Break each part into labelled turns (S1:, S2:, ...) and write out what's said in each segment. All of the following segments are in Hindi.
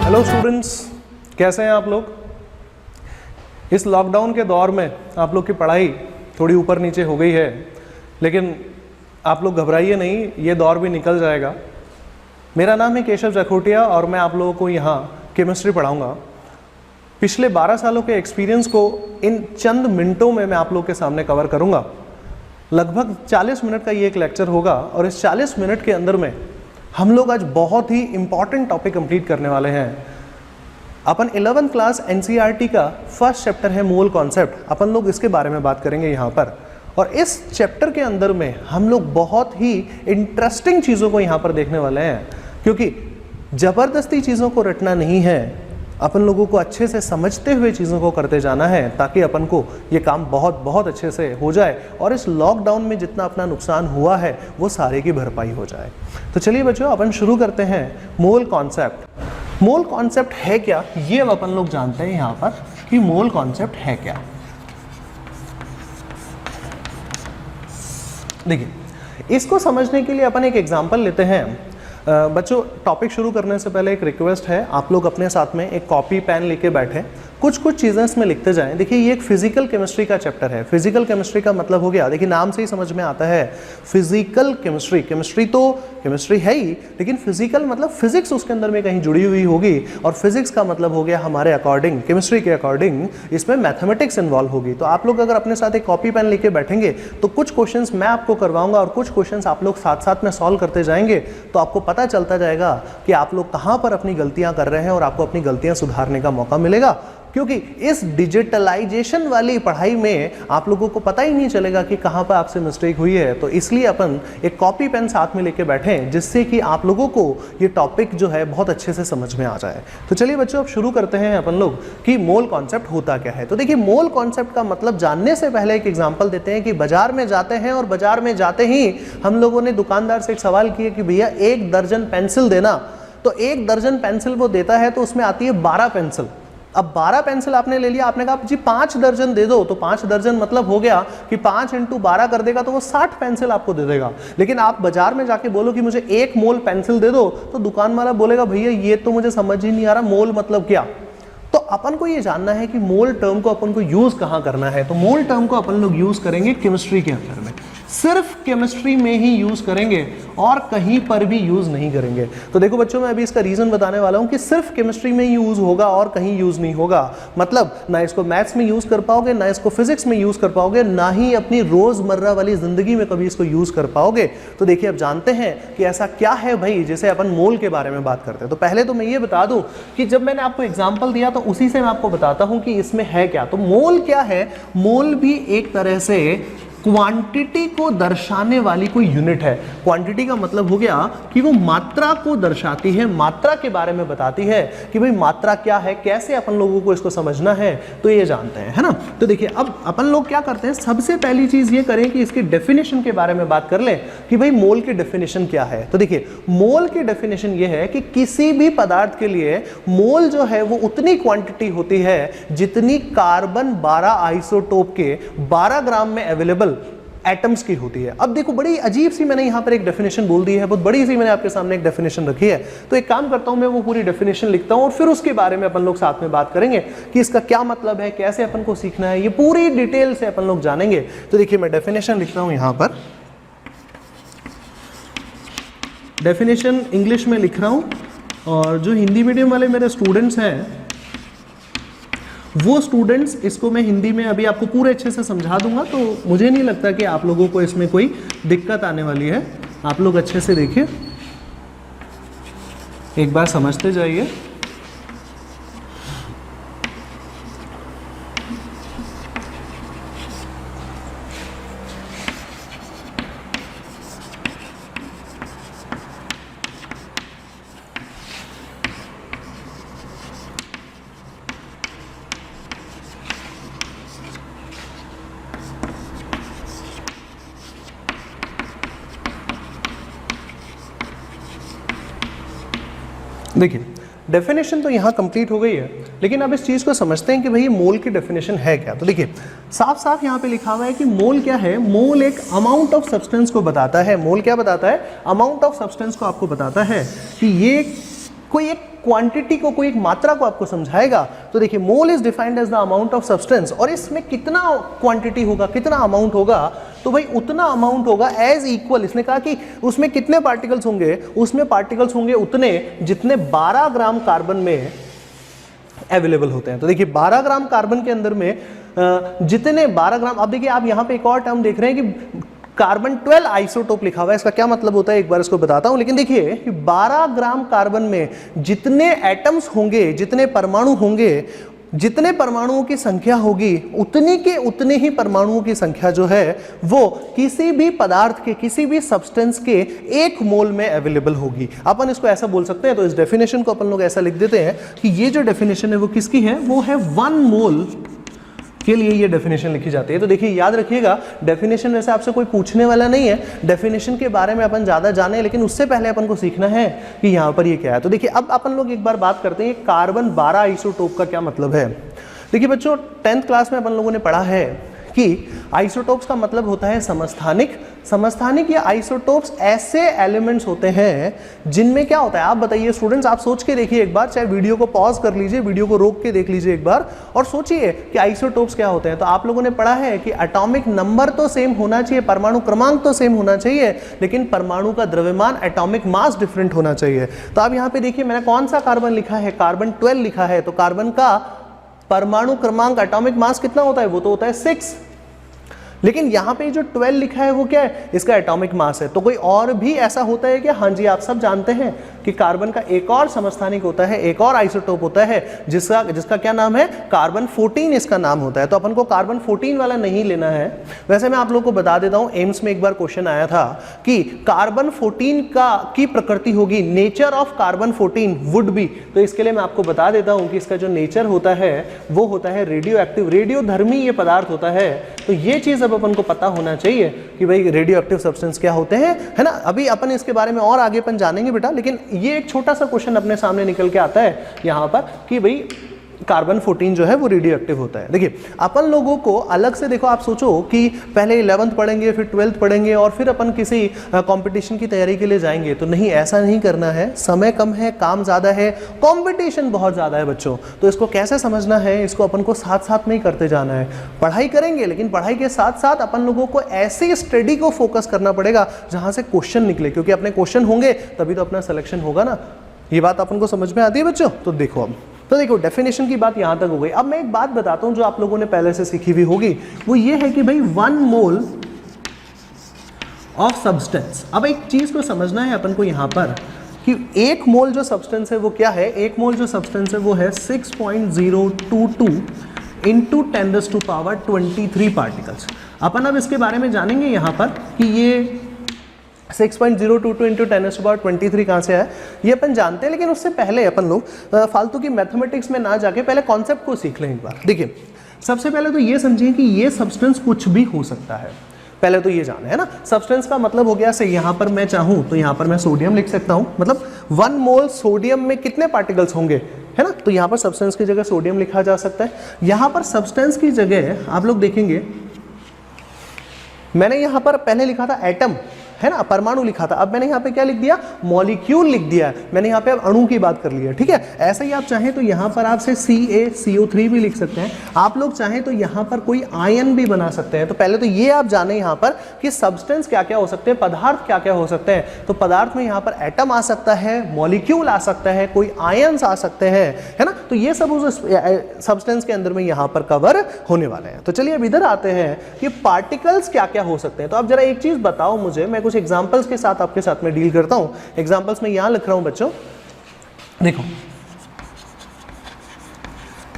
S1: हेलो स्टूडेंट्स, कैसे हैं आप लोग। इस लॉकडाउन के दौर में आप लोग की पढ़ाई थोड़ी ऊपर नीचे हो गई है, लेकिन आप लोग घबराइए नहीं, ये दौर भी निकल जाएगा। मेरा नाम है केशव जखोटिया और मैं आप लोगों को यहाँ केमिस्ट्री पढ़ाऊँगा। पिछले 12 सालों के एक्सपीरियंस को इन चंद मिनटों में मैं आप लोग के सामने कवर करूँगा। लगभग 40 मिनट का ये एक लेक्चर होगा और इस 40 मिनट के अंदर में हम लोग आज बहुत ही इंपॉर्टेंट टॉपिक कंप्लीट करने वाले हैं। अपन 11th क्लास एनसीईआरटी का फर्स्ट चैप्टर है मोल कॉन्सेप्ट, अपन लोग इसके बारे में बात करेंगे यहाँ पर। और इस चैप्टर के अंदर में हम लोग बहुत ही इंटरेस्टिंग चीज़ों को यहाँ पर देखने वाले हैं, क्योंकि ज़बरदस्ती चीज़ों को रटना नहीं है, अपन लोगों को अच्छे से समझते हुए चीज़ों को करते जाना है, ताकि अपन को ये काम बहुत बहुत अच्छे से हो जाए और इस लॉकडाउन में जितना अपना नुकसान हुआ है वो सारे की भरपाई हो जाए। तो चलिए बच्चों, अपन शुरू करते हैं मोल कॉन्सेप्ट। मोल कॉन्सेप्ट है क्या, ये अब अपन लोग जानते हैं यहाँ पर कि मोल कॉन्सेप्ट है क्या। देखिए, इसको समझने के लिए अपन एक एग्जांपल लेते हैं। बच्चों, टॉपिक शुरू करने से पहले एक रिक्वेस्ट है, आप लोग अपने साथ में एक कॉपी पेन लेके बैठे, कुछ चीज़ें इसमें लिखते जाएं। देखिए, ये एक फिजिकल केमिस्ट्री का चैप्टर है। फिजिकल केमिस्ट्री का मतलब हो गया, देखिए नाम से ही समझ में आता है, फिजिकल केमिस्ट्री। केमिस्ट्री तो केमिस्ट्री है ही, लेकिन फिजिकल मतलब फिजिक्स उसके अंदर में कहीं जुड़ी हुई होगी, और फिजिक्स का मतलब हो गया हमारे अकॉर्डिंग, केमिस्ट्री के अकॉर्डिंग इसमें मैथमेटिक्स इन्वॉल्व होगी। तो आप लोग अगर अपने साथ एक कॉपी पेन लेके बैठेंगे तो कुछ क्वेश्चंस मैं आपको करवाऊंगा और कुछ क्वेश्चंस आप लोग साथ साथ में सॉल्व करते जाएंगे, तो आपको पता चलता जाएगा कि आप लोग कहाँ पर अपनी गलतियां कर रहे हैं और आपको अपनी गलतियां सुधारने का मौका मिलेगा। क्योंकि इस डिजिटलाइजेशन वाली पढ़ाई में आप लोगों को पता ही नहीं चलेगा कि कहाँ पर आपसे मिस्टेक हुई है। तो इसलिए अपन एक कॉपी पेन साथ में लेके बैठें, जिससे कि आप लोगों को ये टॉपिक जो है बहुत अच्छे से समझ में आ जाए। तो चलिए बच्चों, अब शुरू करते हैं अपन लोग कि मोल कॉन्सेप्ट होता क्या है। तो देखिए, मोल कॉन्सेप्ट का मतलब जानने से पहले एक एग्जाम्पल देते हैं कि बाजार में जाते हैं और बाजार में जाते ही हम लोगों ने दुकानदार से एक सवाल किया कि भैया 1 दर्जन पेंसिल देना। तो 1 दर्जन पेंसिल वो देता है, तो उसमें आती है 12 पेंसिल। अब 12 पेंसिल आपने ले लिया, आपने कहा जी 5 दर्जन दे दो, तो 5 दर्जन मतलब हो गया कि 5 × 12 कर देगा, तो वो 60 पेंसिल आपको दे देगा। लेकिन आप बाजार में जाके बोलो कि मुझे 1 मोल पेंसिल दे दो, तो दुकान वाला बोलेगा भैया ये तो मुझे समझ ही नहीं आ रहा, मोल मतलब क्या। तो अपन को ये जानना है कि मोल टर्म को अपन को यूज कहाँ करना है। तो मोल टर्म को अपन लोग यूज करेंगे केमिस्ट्री के अंदर में, सिर्फ केमिस्ट्री में ही यूज करेंगे और कहीं पर भी यूज नहीं करेंगे। तो देखो बच्चों, मैं अभी इसका रीजन बताने वाला हूं कि सिर्फ केमिस्ट्री में यूज होगा और कहीं यूज नहीं होगा। मतलब ना इसको मैथ्स में यूज कर पाओगे, ना इसको फिजिक्स में यूज कर पाओगे, ना ही अपनी रोजमर्रा वाली जिंदगी में कभी इसको यूज कर पाओगे। तो देखिए, अब जानते हैं कि ऐसा क्या है भाई, जैसे अपन मोल के बारे में बात करते हैं। तो पहले तो मैं ये बता दूं कि जब मैंने आपको एग्जाम्पल दिया तो उसी से मैं आपको बताता हूं कि इसमें है क्या। तो मोल क्या है, मोल भी एक तरह से क्वांटिटी को दर्शाने वाली कोई यूनिट है। क्वांटिटी का मतलब हो गया कि वो मात्रा को दर्शाती है, मात्रा के बारे में बताती है कि भाई मात्रा क्या है, कैसे अपन लोगों को इसको समझना है, तो ये जानते हैं, है ना। तो देखिए, अब अपन लोग क्या करते हैं, सबसे पहली चीज ये करें कि इसकी डेफिनेशन के बारे में बात कर लें कि भाई मोल की डेफिनेशन क्या है। तो देखिए, मोल की डेफिनेशन ये है कि किसी भी पदार्थ के लिए मोल जो है वो उतनी क्वांटिटी होती है जितनी कार्बन 12 आइसोटोप के 12 ग्राम में अवेलेबल एटम्स की होती है। अब देखो, बड़ी अजीब सी मैंने यहां पर एक डेफिनेशन बोल दी है, बहुत बड़ी सी मैंने आपके सामने एक डेफिनेशन रखी है। तो एक काम करता हूं, मैं वो पूरी डेफिनेशन लिखता हूं और फिर उसके बारे में अपन लोग साथ में बात करेंगे कि इसका क्या मतलब है, कैसे अपन को सीखना है, ये पूरी डिटेल से अपन लोग जानेंगे। तो देखिए, मैं डेफिनेशन लिखता हूं यहां पर, डेफिनेशन इंग्लिश में लिख रहा हूं, और जो हिंदी मीडियम वाले मेरे स्टूडेंट्स हैं वो स्टूडेंट्स इसको मैं हिंदी में अभी आपको पूरे अच्छे से समझा दूंगा, तो मुझे नहीं लगता कि आप लोगों को इसमें कोई दिक्कत आने वाली है। आप लोग अच्छे से देखिए, एक बार समझते जाइए। देखिए, डेफिनेशन तो यहाँ कंप्लीट हो गई है, लेकिन अब इस चीज़ को समझते हैं कि भाई मोल की डेफिनेशन है क्या। तो देखिए, साफ साफ यहाँ पे लिखा हुआ है कि मोल क्या है। मोल एक अमाउंट ऑफ सब्सटेंस को बताता है। मोल क्या बताता है, अमाउंट ऑफ सब्सटेंस को आपको बताता है कि ये कोई एक क्वांटिटी को, कोई एक मात्रा को आपको समझाएगा तो देखिए mole is defined as the amount of substance, और इसमें कितना क्वांटिटी होगा, कितना अमाउंट होगा, तो भाई उतना अमाउंट होगा एज इक्वल। इसने कहा कि उसमें कितने पार्टिकल्स होंगे, उसमें पार्टिकल्स होंगे उतने जितने 12 ग्राम कार्बन में अवेलेबल होते हैं। तो देखिए 12 ग्राम कार्बन के अंदर में जितने 12 ग्राम, अब देखिए आप यहां पे एक और टर्म देख रहे हैं कि कार्बन 12 आइसोटोप लिखा हुआ है, इसका क्या मतलब होता है एक बार इसको बताता हूं। लेकिन देखिए कि 12 ग्राम कार्बन में जितने एटम्स होंगे, जितने परमाणु होंगे, जितने परमाणुओं की संख्या होगी उतनी के उतने ही परमाणुओं की संख्या जो है वो किसी भी पदार्थ के, किसी भी सब्सटेंस के 1 मोल में अवेलेबल होगी। अपन इसको ऐसा बोल सकते हैं, तो इस डेफिनेशन को अपन लोग ऐसा लिख देते हैं कि ये जो डेफिनेशन है वो किसकी है, वो है 1 मोल के लिए ये डेफिनेशन लिखी जाती है। तो देखिए याद रखिएगा, डेफिनेशन वैसे आपसे कोई पूछने वाला नहीं है, डेफिनेशन के बारे में अपन ज्यादा जाने, लेकिन उससे पहले अपन को सीखना है कि यहाँ पर ये क्या है। तो देखिए अब अपन लोग एक बार बात करते हैं कार्बन 12 आइसोटोप का क्या मतलब है। देखिए बच्चों 10th क्लास में अपन लोगों ने पढ़ा है कि आइसोटोप्स का मतलब होता है समस्थानिक। समस्थानिक या आइसोटोप्स ऐसे एलिमेंट्स होते हैं जिनमें क्या होता है, आप बताइए स्टूडेंट्स, आप सोच के देखिए एक बार, चाहे वीडियो को पॉज कर लीजिए, वीडियो को रोक के देख लीजिए एक बार और सोचिए कि आइसोटोप्स क्या होते हैं। तो आप लोगों ने पढ़ा है कि एटॉमिक नंबर तो सेम होना चाहिए, परमाणु क्रमांक तो सेम होना चाहिए, लेकिन परमाणु का द्रव्यमान, एटॉमिक मास डिफरेंट होना चाहिए। तो आप यहाँ पे देखिए मैंने कौन सा कार्बन लिखा है, कार्बन 12 लिखा है, तो कार्बन का परमाणु क्रमांक, एटॉमिक मास कितना होता है, वो तो होता है 6, लेकिन यहां पे जो 12 लिखा है वो क्या है, इसका एटॉमिक मास है। तो कोई और भी ऐसा होता है क्या, हाँ जी, आप सब जानते हैं कि कार्बन का एक और समस्थानिक होता है, एक और आइसोटोप होता है जिसका क्या नाम है, कार्बन 14 इसका नाम होता है। तो अपन को कार्बन 14 वाला नहीं लेना है। वैसे मैं आप लोगों को बता देता हूं, एम्स में एक बार क्वेश्चन आया था कि कार्बन 14 की प्रकृति होगी, nature of carbon 14 would be. तो इसके लिए मैं आपको बता देता हूं कि इसका जो नेचर होता है वो होता है रेडियो एक्टिव, रेडियोधर्मी ये पदार्थ होता है। तो ये चीज अब अपन को पता होना चाहिए कि भाई रेडियो एक्टिव सब्सटेंस क्या होते हैं, है ना। अभी अपन इसके बारे में और आगे अपन जानेंगे बेटा, लेकिन ये एक छोटा सा क्वेश्चन अपने सामने निकल के आता है यहाँ पर कि भाई कार्बन 14 जो है वो रेडियो एक्टिव होता है। देखिए अपन लोगों को अलग से, देखो आप सोचो कि पहले 11th पढ़ेंगे, फिर 12th पढ़ेंगे और फिर अपन किसी कंपटीशन की तैयारी के लिए जाएंगे, तो नहीं, ऐसा नहीं करना है। समय कम है, काम ज़्यादा है, कंपटीशन बहुत ज़्यादा है बच्चों। तो इसको कैसे समझना है, इसको अपन को साथ साथ में ही करते जाना है। पढ़ाई करेंगे, लेकिन पढ़ाई के साथ साथ अपन लोगों को ऐसे स्टडी को फोकस करना पड़ेगा जहाँ से क्वेश्चन निकले, क्योंकि अपने क्वेश्चन होंगे तभी तो अपना सिलेक्शन होगा ना। ये बात अपन को समझ में आती है बच्चों। तो देखो अब, तो देखो डेफिनेशन की बात यहां तक हो गई। अब मैं एक बात बताता हूं जो आप लोगों ने पहले से सीखी हुई होगी, वो ये है कि भाई 1 मोल ऑफ सब्सटेंस। अब एक चीज को समझना है अपन को यहां पर कि 1 मोल जो सब्सटेंस है वो क्या है। 1 मोल जो सब्सटेंस है वो है 6.022 इंटू 10⁻23 पार्टिकल्स। अपन अब इसके बारे में जानेंगे यहां पर कि ये 6.022 इंटू 10⁻23 कहाँ से आया, ये अपन जानते हैं। लेकिन उससे पहले अपन लोग फालतू की मैथमेटिक्स में ना जाके पहले कॉन्सेप्ट को सीख लें एक बार। देखिए सबसे पहले तो ये समझिए कि ये सब्सटेंस कुछ भी हो सकता है, पहले तो ये जाना है ना। सब्सटेंस का मतलब हो गया, से यहाँ पर मैं चाहूँ तो यहाँ पर मैं सोडियम लिख सकता हूँ, मतलब 1 मोल सोडियम में कितने पार्टिकल्स होंगे, है ना। तो यहाँ पर सब्सटेंस की जगह सोडियम लिखा जा सकता है। यहाँ पर सब्सटेंस की जगह आप लोग देखेंगे मैंने यहाँ पर पहले लिखा था एटम, है ना, परमाणु लिखा था। अब मैंने यहाँ पे क्या लिख दिया, मॉलिक्यूल लिख दिया। मैंने यहाँ पे अब अणु की बात कर ली है, ठीक है। ऐसा ही आप चाहें तो यहाँ पर आप से CaCO3 भी लिख सकते हैं। आप लोग चाहें तो यहाँ पर कोई आयन भी बना सकते हैं। तो पहले तो ये आप जाने यहाँ पर कि सब्सटेंस क्या क्या हो सकते हैं, पदार्थ क्या क्या हो सकते हैं। तो पदार्थ में यहाँ पर एटम आ सकता है, मॉलिक्यूल आ सकता है, कोई आयन्स आ सकते हैं, है ना। तो ये सब उस सब्सटेंस के अंदर में यहाँ पर कवर होने वाले हैं। तो चलिए अब इधर आते हैं कि पार्टिकल्स क्या क्या हो सकते हैं। तो अब जरा एक चीज बताओ मुझे, मैं कुछ एग्जांपल्स के साथ आपके साथ में डील करता हूं। एग्जांपल्स में यहां लिख रहा हूं बच्चों, देखो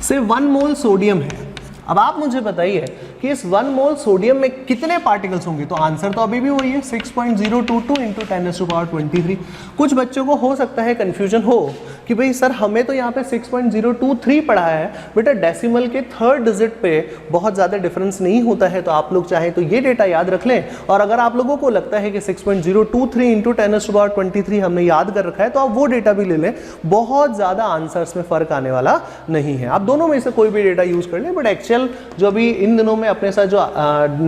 S1: से 1 मोल सोडियम है। अब आप मुझे बताइए कि इस 1 मोल सोडियम में कितने पार्टिकल्स होंगे। तो आंसर तो अभी भी वही है, 6.022 इंटू 10⁻23। कुछ बच्चों को हो सकता है कंफ्यूजन हो कि भाई सर हमें तो यहाँ पे 6.023 पढ़ा है, बेटा डेसिमल के 3rd डिजिट पे बहुत ज़्यादा डिफरेंस नहीं होता है। तो आप लोग चाहें तो ये डेटा याद रख लें, और अगर आप लोगों को लगता है कि 6.023 इंटू 10⁻23 हमने याद कर रखा है तो आप वो डेटा भी ले लें। बहुत ज़्यादा आंसर्स में फ़र्क आने वाला नहीं है। आप दोनों में से कोई भी डेटा यूज़ कर लें, बट एक्चुअल जो अभी इन दिनों में अपने साथ जो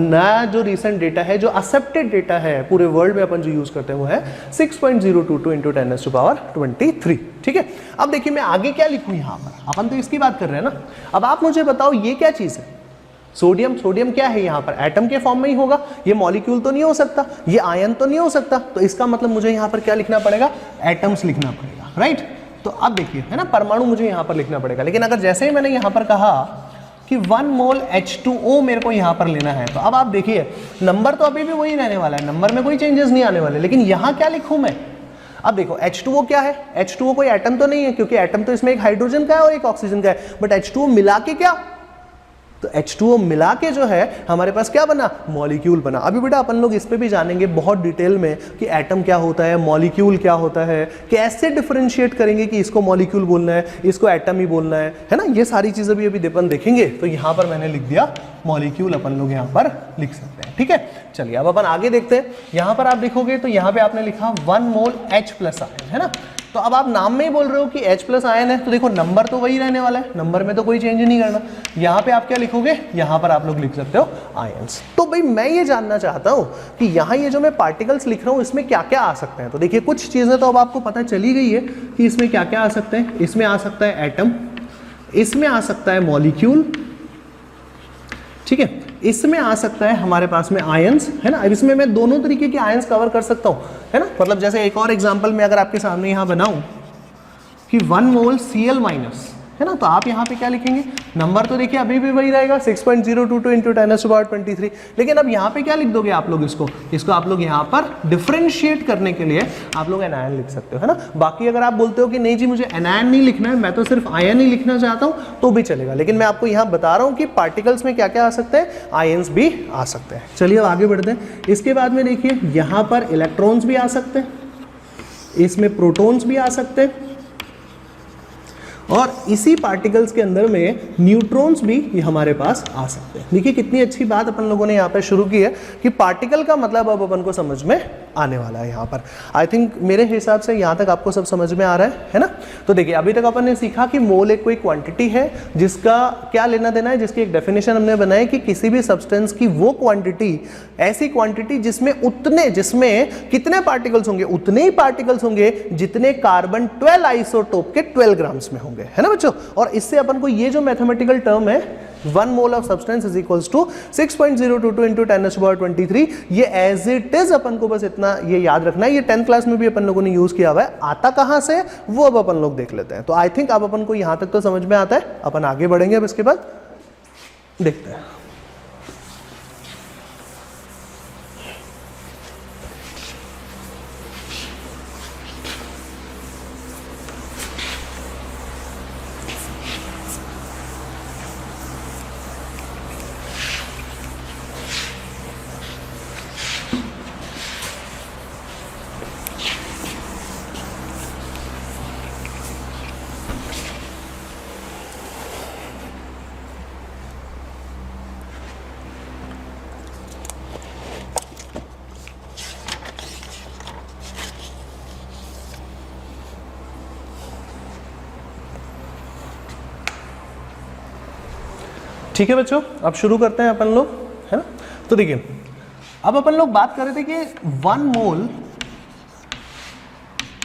S1: नया जो रिसेंट डेटा है, जो एक्सेप्टेड डेटा है पूरे वर्ल्ड में अपन जो यूज करते हैं वो है 6.022 इंटू 10⁻23। ठीक है, अब देखिए मैं आगे क्या लिखूं, यहां पर अपन तो इसकी बात कर रहे हैं ना। अब आप मुझे बताओ ये क्या चीज है, सोडियम। सोडियम क्या है यहाँ पर, एटम के फॉर्म में ही होगा, ये मॉलिक्यूल तो नहीं हो सकता, ये आयन तो नहीं हो सकता, तो इसका मतलब मुझे यहाँ पर क्या लिखना पड़ेगा, एटम्स लिखना पड़ेगा, राइट। तो अब देखिए है ना, परमाणु मुझे यहाँ पर लिखना पड़ेगा। लेकिन अगर जैसे ही मैंने यहाँ पर कहा कि 1 मोल H2O मेरे को यहाँ पर लेना है, तो अब आप देखिए नंबर तो अभी भी वही रहने वाला है, नंबर में कोई चेंजेस नहीं आने वाले, लेकिन यहाँ क्या लिखूँ मैं। अब देखो H2O क्या है, H2O कोई एटम तो नहीं है, क्योंकि एटम तो इसमें एक हाइड्रोजन का है और एक ऑक्सीजन का है, बट H2O मिला के क्या, तो H2O मिला के जो है हमारे पास क्या बना, मॉलिक्यूल बना। अभी बेटा अपन लोग इस पे भी जानेंगे बहुत डिटेल में कि एटम क्या होता है, मॉलिक्यूल क्या होता है, कैसे डिफरेंशिएट करेंगे कि इसको मॉलिक्यूल बोलना है, इसको एटम ही बोलना है ना, ये सारी चीजें भी अभी अपन देखेंगे। तो यहाँ पर मैंने लिख दिया मॉलिक्यूल, अपन लोग यहाँ पर लिख सकते हैं। ठीक है, चलिए अब अपन आगे देखते हैं। यहाँ पर आप देखोगे तो यहाँ पे आपने लिखा 1 मोल H+ आयन, है ना। तो अब आप नाम में ही बोल रहे हो कि H+ आयन है, तो देखो नंबर तो वही रहने वाला है, नंबर में तो कोई चेंज नहीं करना। यहाँ पे आप क्या लिखोगे, यहाँ पर आप लोग लिख सकते हो आयंस। तो भाई मैं ये जानना चाहता हूँ कि यहाँ ये जो मैं पार्टिकल्स लिख रहा हूँ इसमें क्या क्या आ सकते हैं। तो देखिए कुछ चीज़ें तो अब आपको पता चली गई है कि इसमें क्या क्या आ सकते हैं। इसमें आ सकता है एटम, इसमें आ सकता है मॉलिक्यूल, ठीक है, इसमें आ सकता है हमारे पास में आयंस, है ना। अब इसमें मैं दोनों तरीके के आयंस कवर कर सकता हूं, है ना। मतलब जैसे एक और एग्जांपल में अगर आपके सामने यहां बनाऊं कि 1 मोल Cl-, है ना, तो आप यहाँ पे क्या लिखेंगे, नंबर तो देखिए अभी भी वही रहेगा 6.022 इंटू 10⁻23। लेकिन अब यहाँ पे क्या लिख दोगे आप लोग, इसको आप लोग यहाँ पर डिफरेंशिएट करने के लिए आप लोग एनायन लिख सकते हो, है ना। बाकी अगर आप बोलते हो कि नहीं जी मुझे एनायन नहीं लिखना है, मैं तो सिर्फ आयन ही लिखना चाहता हूँ, तो भी चलेगा। लेकिन मैं आपको यहाँ बता रहा हूँ कि पार्टिकल्स में क्या क्या आ सकते हैं, आयंस भी आ सकते हैं। चलिए अब आगे बढ़ते हैं। इसके बाद में देखिए यहाँ पर इलेक्ट्रॉन्स भी आ सकते हैं, इसमें प्रोटॉन्स भी आ सकते हैं, और इसी पार्टिकल्स के अंदर में न्यूट्रॉन्स भी हमारे पास आ सकते हैं। देखिए कितनी अच्छी बात अपन लोगों ने यहाँ पे शुरू की है कि पार्टिकल का मतलब अब अपन को समझ में आने वाला है। यहाँ पर आई थिंक मेरे हिसाब से यहाँ तक आपको सब समझ में आ रहा है ना। तो देखिए अभी तक अपन ने सीखा कि मोल एक कोई क्वांटिटी है जिसका क्या लेना देना है, जिसकी एक डेफिनेशन हमने बनाई कि किसी भी सब्सटेंस की वो क्वांटिटी, ऐसी क्वांटिटी जिसमें कितने पार्टिकल्स होंगे, उतने ही पार्टिकल्स होंगे जितने कार्बन 12 आइसोटोप के 12 ग्राम्स में होंगे, है ना बच्चों। और इससे अपन को ये जो मैथमेटिकल टर्म है 1 mole of substance is equals to 6.022 into 10⁻23, ये एज इट इज अपन को बस इतना ये याद रखना है। ये 10th क्लास में भी अपन लोगों ने यूज किया हुआ है, आता कहां से वो अब अपन लोग देख लेते हैं। तो आई थिंक अब अपन को यहां तक तो समझ में आता है, अपन आगे बढ़ेंगे अब इसके बाद देखते हैं। ठीक है बच्चों, अब शुरू करते हैं अपन लोग, है ना। तो देखिए अब अपन लोग बात कर रहे थे कि 1 mole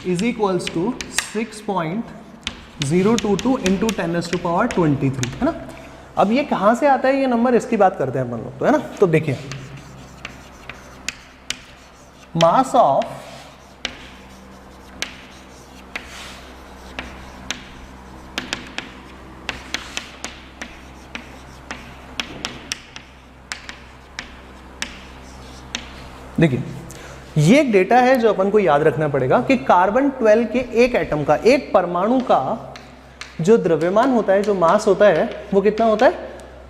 S1: is equals to 6.022 into 10⁻23, है ना। अब ये कहां से आता है ये नंबर, इसकी बात करते हैं अपन लोग, तो है ना। तो देखिए मास ऑफ देखिए ये एक डेटा है जो अपन को याद रखना पड़ेगा कि कार्बन 12 के एक एटम का, एक परमाणु का जो द्रव्यमान होता है, जो मास होता है, वो कितना होता है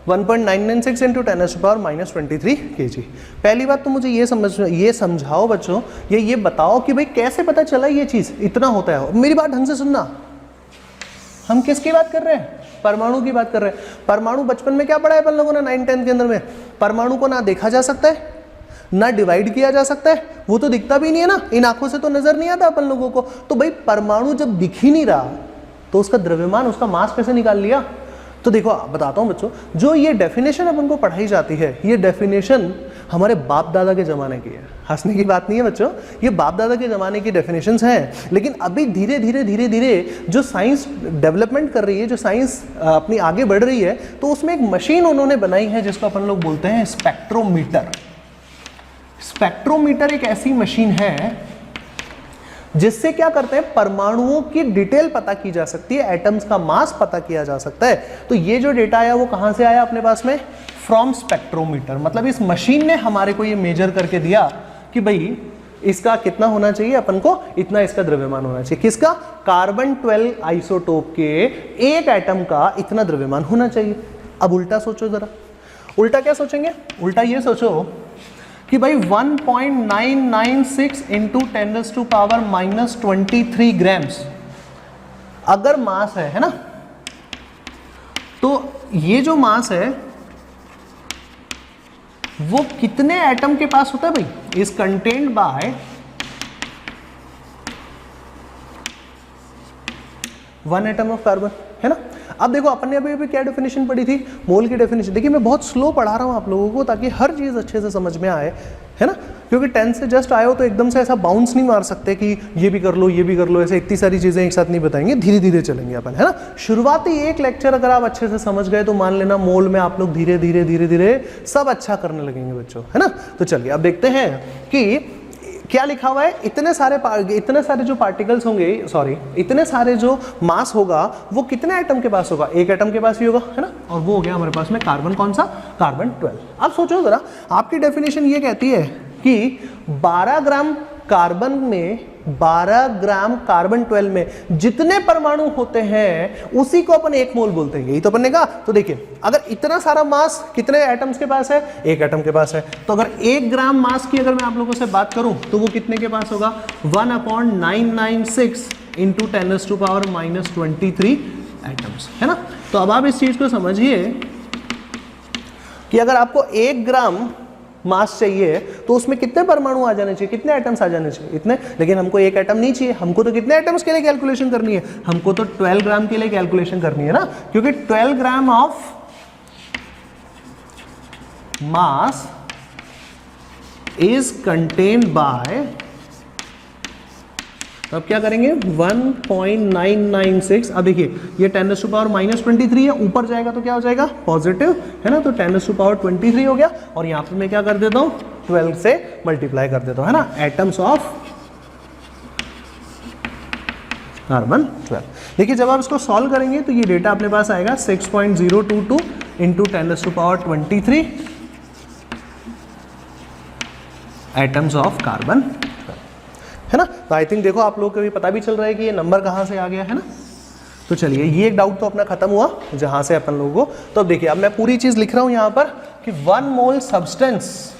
S1: 1.996 इंटू 10⁻23 kg। पहली बात तो मुझे ये समझाओ बच्चों, ये बताओ कि भाई कैसे पता चला ये चीज इतना होता है। मेरी बात ढंग से सुनना, हम किसकी बात कर रहे हैं, परमाणु की बात कर रहे हैं। परमाणु बचपन में क्या पढ़ा है अपन लोगों ने 9th-10th के अंदर में, परमाणु को ना देखा जा सकता है ना डिवाइड किया जा सकता है, वो तो दिखता भी नहीं है ना, इन आंखों से तो नजर नहीं आता अपन लोगों को। तो भाई परमाणु जब दिख ही नहीं रहा तो उसका द्रव्यमान, उसका मास कैसे निकाल लिया। तो देखो बताता हूँ बच्चों, जो ये डेफिनेशन अपन को पढ़ाई जाती है, ये डेफिनेशन हमारे बाप दादा के ज़माने की है। हंसने की बात नहीं है बच्चों, ये बाप दादा के ज़माने की डेफिनेशंस हैं। लेकिन अभी धीरे धीरे जो साइंस डेवलपमेंट कर रही है, जो साइंस अपनी आगे बढ़ रही है, तो उसमें एक मशीन उन्होंने बनाई है जिसको अपन लोग बोलते हैं स्पेक्ट्रोमीटर। स्पेक्ट्रोमीटर एक ऐसी मशीन है जिससे क्या करते हैं, परमाणुओं की डिटेल पता की जा सकती है, एटम्स का मास पता किया जा सकता है। तो ये जो डेटा आया वो कहां से आया अपने पास में, फ्रॉम स्पेक्ट्रोमीटर। मतलब इस मशीन ने हमारे को ये मेजर करके दिया कि भाई इसका कितना होना चाहिए, अपन को इतना इसका द्रव्यमान होना चाहिए। किसका, कार्बन 12 आइसोटोप के एक एटम का इतना द्रव्यमान होना चाहिए। अब उल्टा सोचो जरा, उल्टा क्या सोचेंगे, उल्टा ये सोचो कि भाई 1.996 इंटू 10⁻⁻23 ग्राम्स अगर मास है ना, तो ये जो मास है वो कितने एटम के पास होता है भाई, is contained by 1 atom of carbon, है ना। अब देखो अपन ने अभी क्या डेफिनेशन पढ़ी थी, मोल की डेफिनेशन। देखिए मैं बहुत स्लो पढ़ा रहा हूँ आप लोगों को ताकि हर चीज़ अच्छे से समझ में आए, है ना, क्योंकि 10 से जस्ट आए हो तो एकदम से ऐसा बाउंस नहीं मार सकते कि ये भी कर लो ये भी कर लो, ऐसे इतनी सारी चीज़ें एक साथ नहीं बताएंगे, धीरे धीरे चलेंगे अपन, है ना। शुरुआती एक लेक्चर अगर आप अच्छे से समझ गए तो मान लेना मोल में आप लोग धीरे धीरे सब अच्छा करने लगेंगे बच्चों, है ना। तो चलिए अब देखते हैं कि क्या लिखा हुआ है, इतने सारे जो पार्टिकल्स होंगे, सॉरी इतने सारे जो मास होगा वो कितने एटम के पास होगा, एक एटम के पास ही होगा, है ना। और वो हो गया हमारे पास में कार्बन, कौन सा, कार्बन 12। अब सोचो जरा, आपकी डेफिनेशन ये कहती है कि 12 ग्राम कार्बन में, 12 ग्राम कार्बन 12 में जितने परमाणु होते हैं उसी को अपन एक मोल बोलते हैं, यही तो अपन ने कहा। तो देखिए अगर इतना सारा मास कितने एटम्स के पास है, एक एटम के पास है, तो अगर 1 ग्राम मास की अगर मैं आप लोगों से बात करूं तो वो कितने के पास होगा, 1/996 इंटू 10⁻⁻23 एटम्स, है ना। तो अब आप इस चीज को समझिए कि अगर आपको 1 ग्राम मास चाहिए तो उसमें कितने परमाणु आ जाने चाहिए, कितने एटम्स आ जाने चाहिए, इतने। लेकिन हमको एक एटम नहीं चाहिए, हमको तो कितने एटम्स के लिए कैलकुलेशन करनी है, हमको तो 12 ग्राम के लिए कैलकुलेशन करनी है ना, क्योंकि 12 gram of mass is contained by, अब क्या करेंगे 1.996। अब देखिए ये 10⁻⁻23 है, ऊपर जाएगा तो क्या हो जाएगा, पॉजिटिव, है ना। तो 10⁻23 हो गया, और यहाँ पे मैं क्या कर देता हूँ 12 से मल्टीप्लाई कर देता हूँ, है ना, एटम्स ऑफ कार्बन 12। देखिए जब आप इसको सॉल्व करेंगे तो ये डेटा अपने पास आएगा 6.022 इंटू 10⁻23 एटम्स ऑफ कार्बन, है ना। तो आई थिंक देखो आप लोगों को भी पता भी चल रहा है कि ये नंबर कहाँ से आ गया, है ना। तो चलिए ये एक डाउट तो अपना खत्म हुआ जहाँ से अपन लोगों को। तो अब देखिए अब मैं पूरी चीज़ लिख रहा हूँ यहाँ पर कि 1 मोल सब्सटेंस,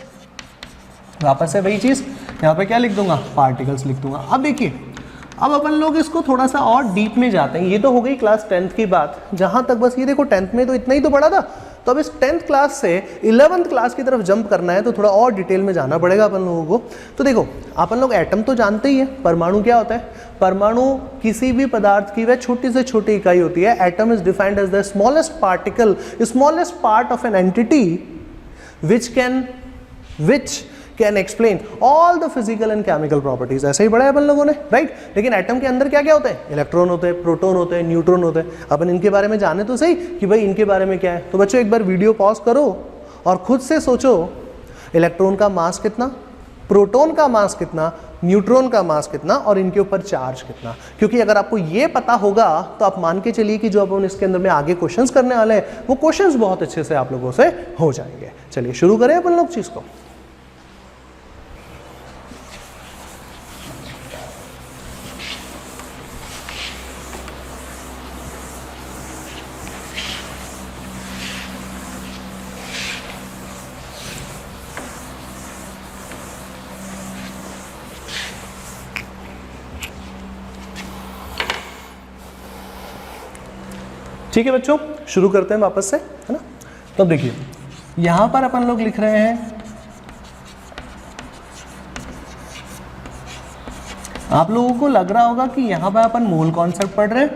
S1: वापस से वही चीज़ यहाँ पे क्या लिख दूंगा, पार्टिकल्स लिख दूंगा। अब देखिए अब अपन लोग इसको थोड़ा सा और डीप में जाते हैं। ये तो हो गई क्लास 10th की बात, जहाँ तक बस ये देखो 10th में तो इतना ही तो पढ़ा था। तो अब इस 10th क्लास से 11th क्लास की तरफ जंप करना है तो थोड़ा और डिटेल में जाना पड़ेगा अपन लोगों को। तो देखो अपन लोग एटम तो जानते ही है, परमाणु क्या होता है, परमाणु किसी भी पदार्थ की वह छोटी से छोटी इकाई होती है। Atom is defined as the smallest particle, smallest part of an entity which can explain all the physical and chemical properties. ऐसे ही पढ़ा है अपन लोगों ने, राइट। लेकिन एटम के अंदर क्या क्या होते हैं, इलेक्ट्रॉन होते हैं, प्रोटॉन होते हैं, न्यूट्रॉन होते हैं। अपन इनके बारे में जाने तो सही कि भाई इनके बारे में क्या है। तो बच्चों एक बार वीडियो पॉज करो और खुद से सोचो इलेक्ट्रॉन का मास कितना, प्रोटॉन का मास कितना, न्यूट्रॉन का मास कितना और इनके ऊपर चार्ज कितना। क्योंकि अगर आपको ये पता होगा तो आप मान के चलिए कि जो अपन इसके अंदर में आगे क्वेश्चंस करने वाले हैं वो क्वेश्चंस बहुत अच्छे से आप लोगों से हो जाएंगे। चलिए शुरू करें अपन लोग चीज को। ठीक है बच्चों, शुरू करते हैं वापस से, है ना। तो देखिए यहां पर अपन लोग लिख रहे हैं, आप लोगों को लग रहा होगा कि यहां पर अपन मोल कॉन्सेप्ट पढ़ रहे हैं,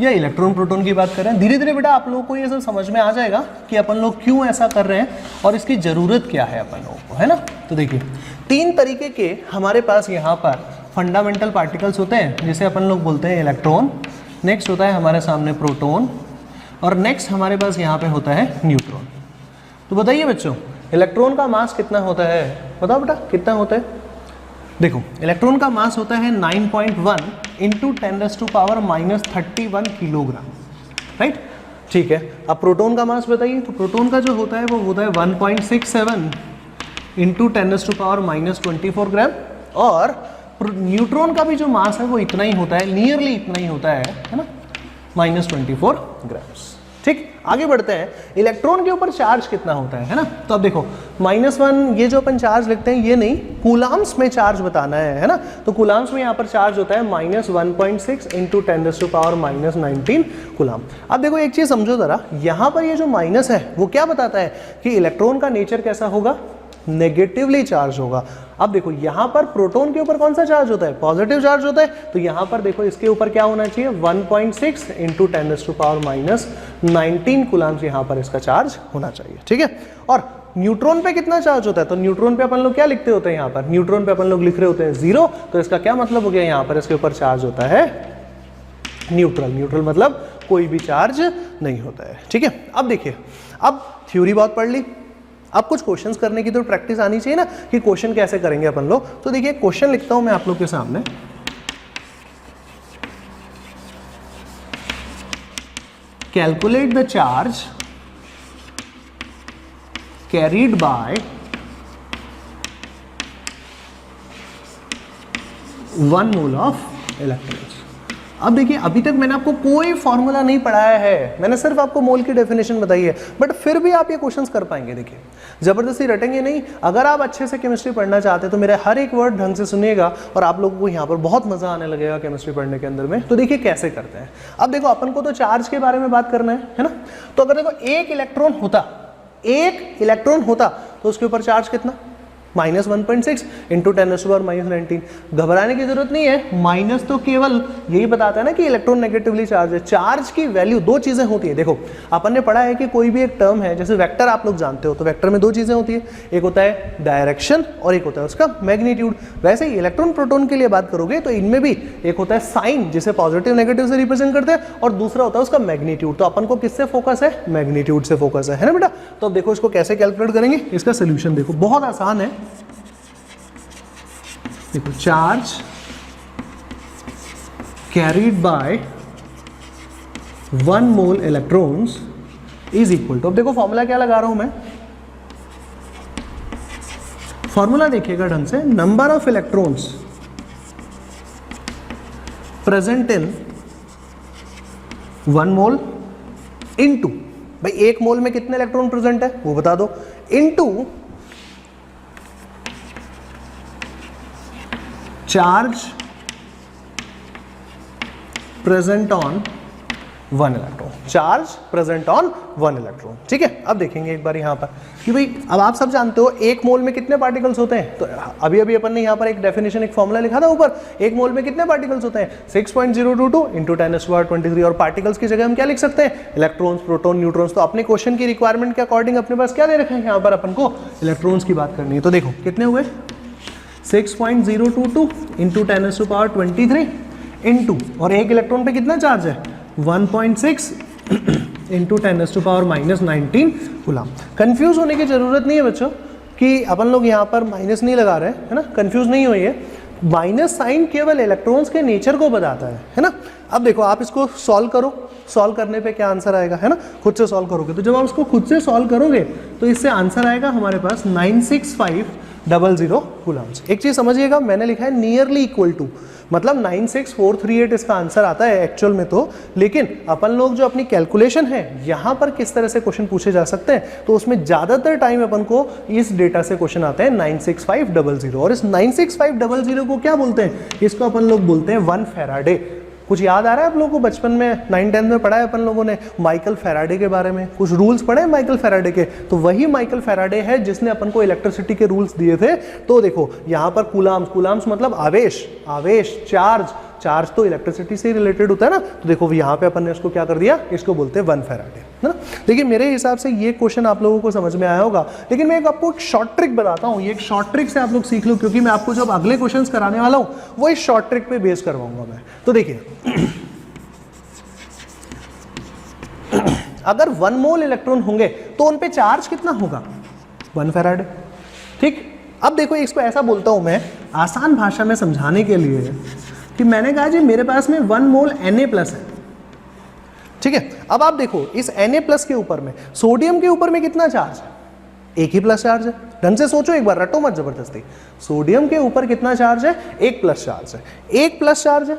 S1: या इलेक्ट्रॉन प्रोटॉन की बात कर रहे हैं। धीरे धीरे बेटा आप लोगों को ये सब समझ में आ जाएगा कि अपन लोग क्यों ऐसा कर रहे हैं और इसकी ज़रूरत क्या है अपन लोगों को, है ना। तो देखिए 3 तरीके के हमारे पास यहाँ पर फंडामेंटल पार्टिकल्स होते हैं, जिसे अपन लोग बोलते हैं इलेक्ट्रॉन, नेक्स्ट होता है हमारे सामने प्रोटॉन, और नेक्स्ट हमारे पास यहाँ पे होता है न्यूट्रॉन। तो बताइए बच्चों, इलेक्ट्रॉन का मास कितना होता है, बताओ बेटा कितना होता है। देखो इलेक्ट्रॉन का मास होता है 9.1 इंटू 10⁻⁻31 किलोग्राम, राइट। ठीक है, अब प्रोटॉन का मास बताइए। तो प्रोटॉन का जो होता है वो होता है 1.67 इंटू 10⁻24 ग्राम, और न्यूट्रॉन का भी जो मास है वो इतना ही होता है, नियरली इतना ही होता है ना, -24 ग्राम्स। ठीक, आगे बढ़ते हैं। इलेक्ट्रॉन के ऊपर चार्ज कितना होता है ना। तो अब देखो -1 ये जो अपन चार्ज लिखते हैं ये नहीं, कूलाम्स में चार्ज बताना है ना। तो कूलाम्स में यहाँ पर चार्ज होता है -1.6 इंटू 10⁻⁻19 कूलाम। अब देखो एक चीज समझो जरा, यहाँ पर ये जो माइनस है वो क्या बताता है कि इलेक्ट्रॉन का नेचर कैसा होगा, नेगेटिवली चार्ज होगा। अब देखो यहाँ पर प्रोटॉन के ऊपर कौन सा चार्ज होता है, पॉजिटिव चार्ज होता है। तो यहाँ पर देखो इसके ऊपर क्या होना चाहिए, 1.6 इंटू 10⁻⁻19 कूलाम्स यहाँ पर इसका चार्ज होना चाहिए। ठीक है, और न्यूट्रॉन पे कितना चार्ज होता है, तो न्यूट्रॉन पे अपन लोग क्या लिखते होते हैं, यहाँ पर न्यूट्रॉन पे अपन लोग लिख रहे होते हैं 0। तो इसका क्या मतलब हो गया, यहाँ पर इसके ऊपर चार्ज होता है न्यूट्रल। न्यूट्रल मतलब कोई भी चार्ज नहीं होता है। ठीक है, अब देखिए, अब थ्योरी बहुत पढ़ ली, अब कुछ क्वेश्चंस करने की तो प्रैक्टिस आनी चाहिए ना, कि क्वेश्चन कैसे करेंगे अपन लोग। तो देखिए क्वेश्चन लिखता हूं मैं आप लोग के सामने। Calculate the charge carried by 1 mole of electrons. अब देखिए अभी तक मैंने आपको कोई फॉर्मूला नहीं पढ़ाया है, मैंने सिर्फ आपको मोल की डेफिनेशन बताई है, बट फिर भी आप ये क्वेश्चंस कर पाएंगे। देखिए जबरदस्ती रटेंगे नहीं। अगर आप अच्छे से केमिस्ट्री पढ़ना चाहते हैं तो मेरा हर एक वर्ड ढंग से सुनिएगा और आप लोगों को यहाँ पर बहुत मजा आने लगेगा केमिस्ट्री पढ़ने के अंदर में। तो देखिए कैसे करते हैं। अब देखो अपन को तो चार्ज के बारे में बात करना है ना। तो अगर देखो एक इलेक्ट्रॉन होता तो उसके ऊपर चार्ज कितना, -1.6 इंटू 10⁻⁻19। घबराने की जरूरत नहीं है, माइनस तो केवल यही बताता है ना कि इलेक्ट्रॉन नेगेटिवली चार्ज है। चार्ज की वैल्यू 2 चीजें होती है। देखो अपन ने पढ़ा है कि कोई भी एक टर्म है, जैसे वेक्टर आप लोग जानते हो, तो वेक्टर में 2 चीजें होती है, एक होता है डायरेक्शन और एक होता है उसका मैग्नीट्यूड। वैसे ही इलेक्ट्रॉन प्रोटॉन के लिए बात करोगे तो इनमें भी एक होता है साइन, जिसे पॉजिटिव नेगेटिव से रिप्रेजेंट करते हैं, और दूसरा होता है उसका मैग्नीट्यूड। तो अपन को किससे फोकस है, मैग्नीट्यूड से फोकस है ना बेटा। तो अब देखो इसको कैसे कैलकुलेट करेंगे, इसका सोल्यूशन देखो बहुत आसान है। देखो charge carried by 1 mole electrons is equal to, अब देखो फॉर्मूला क्या लगा रहा हूं मैं, फॉर्मूला देखिएगा ढंग से, number of electrons present in 1 mole into, भाई 1 मोल में कितने इलेक्ट्रॉन प्रेजेंट है वो बता दो, into charge present on 1 electron, charge present on 1 electron. ठीक है, अब देखेंगे एक बार यहाँ पर कि भाई अब आप सब जानते हो 1 मोल में कितने पार्टिकल्स होते हैं। तो अभी अभी अपन ने यहाँ पर एक डेफिनेशन, एक फॉर्मूला लिखा था ऊपर, 1 मोल में कितने पार्टिकल्स होते हैं, 6.022 इंटू 10⁻23। और पार्टिकल्स की जगह हम क्या लिख सकते हैं, इलेक्ट्रॉन्स, प्रोटॉन, न्यूट्रॉन्स। तो अपने क्वेश्चन की रिक्वायरमेंट के अकॉर्डिंग अपने पास क्या दे रखे हैं, यहाँ पर अपन को इलेक्ट्रॉन्स की बात करनी है। तो देखो कितने हुए, 6.022 इंटू 10⁻23 इंटू, और एक इलेक्ट्रॉन पे कितना चार्ज है, 1.6 इंटू 10⁻⁻19 कूलम। कंफ्यूज होने की जरूरत नहीं है बच्चों कि अपन लोग यहाँ पर माइनस नहीं लगा रहे हैं, है ना, कंफ्यूज नहीं होइए। माइनस साइन केवल इलेक्ट्रॉन्स के नेचर को बताता है ना। अब देखो आप इसको सॉल्व करो, सॉल्व करने पे क्या आंसर आएगा, है ना, खुद से सॉल्व करोगे। तो जब आप उसको खुद से सॉल्व करोगे तो इससे आंसर आएगा हमारे पास 96500 कूलम्स। एक चीज समझिएगा, मैंने लिखा है नियरली इक्वल टू, मतलब 96438 इसका आंसर आता है एक्चुअल में तो, लेकिन अपन लोग जो अपनी कैलकुलेशन है यहाँ पर किस तरह से क्वेश्चन पूछे जा सकते हैं, तो उसमें ज्यादातर टाइम अपन को इस डेटा से क्वेश्चन आते हैं 96500। और इस 96500 को क्या बोलते हैं, इसको अपन लोग बोलते हैं 1 फैराडे। कुछ याद आ रहा है आप लोगों को, बचपन में 9-10 में पढ़ा है अपन लोगों ने माइकल फैराडे के बारे में, कुछ रूल्स पढ़े हैं माइकल फैराडे के। तो वही माइकल फैराडे है जिसने अपन को इलेक्ट्रिसिटी के रूल्स दिए थे। तो देखो यहाँ पर कूलाम्स, कूलाम्स मतलब आवेश, आवेश, चार्ज, चार्ज तो इलेक्ट्रिसिटी से रिलेटेड होता है ना, तो देखो यहाँ पे अपन ने इसको क्या कर दिया, इसको बोलते हैं 1 फैराडे, है ना। देखिए मेरे हिसाब से ये क्वेश्चन आप लोगों को समझ में आया होगा, लेकिन मैं आपको एक शॉर्ट ट्रिक बताता हूँ, ये एक शॉर्ट ट्रिक से आप लोग सीख लो, क्योंकि मैं आपको जब अगले क्वेश्चन कराने वाला हूँ वो इस शॉर्ट ट्रिक पे बेस करवाऊंगा मैं। तो देखिए अगर 1 मोल इलेक्ट्रॉन होंगे तो उन पे चार्ज कितना होगा, 1 फैराडे, ठीक। अब देखो इसको ऐसा बोलता हूं मैं आसान भाषा में समझाने के लिए कि मैंने कहा जी मेरे पास में 1 मोल Na+ है, ठीक है। अब आप देखो इस Na+ के ऊपर में सोडियम के ऊपर में कितना चार्ज है, एक ही प्लस चार्ज है। ढंग से सोचो एक बार, रटो मत जबरदस्ती। सोडियम के ऊपर कितना चार्ज है, एक प्लस चार्ज है, एक प्लस चार्ज है,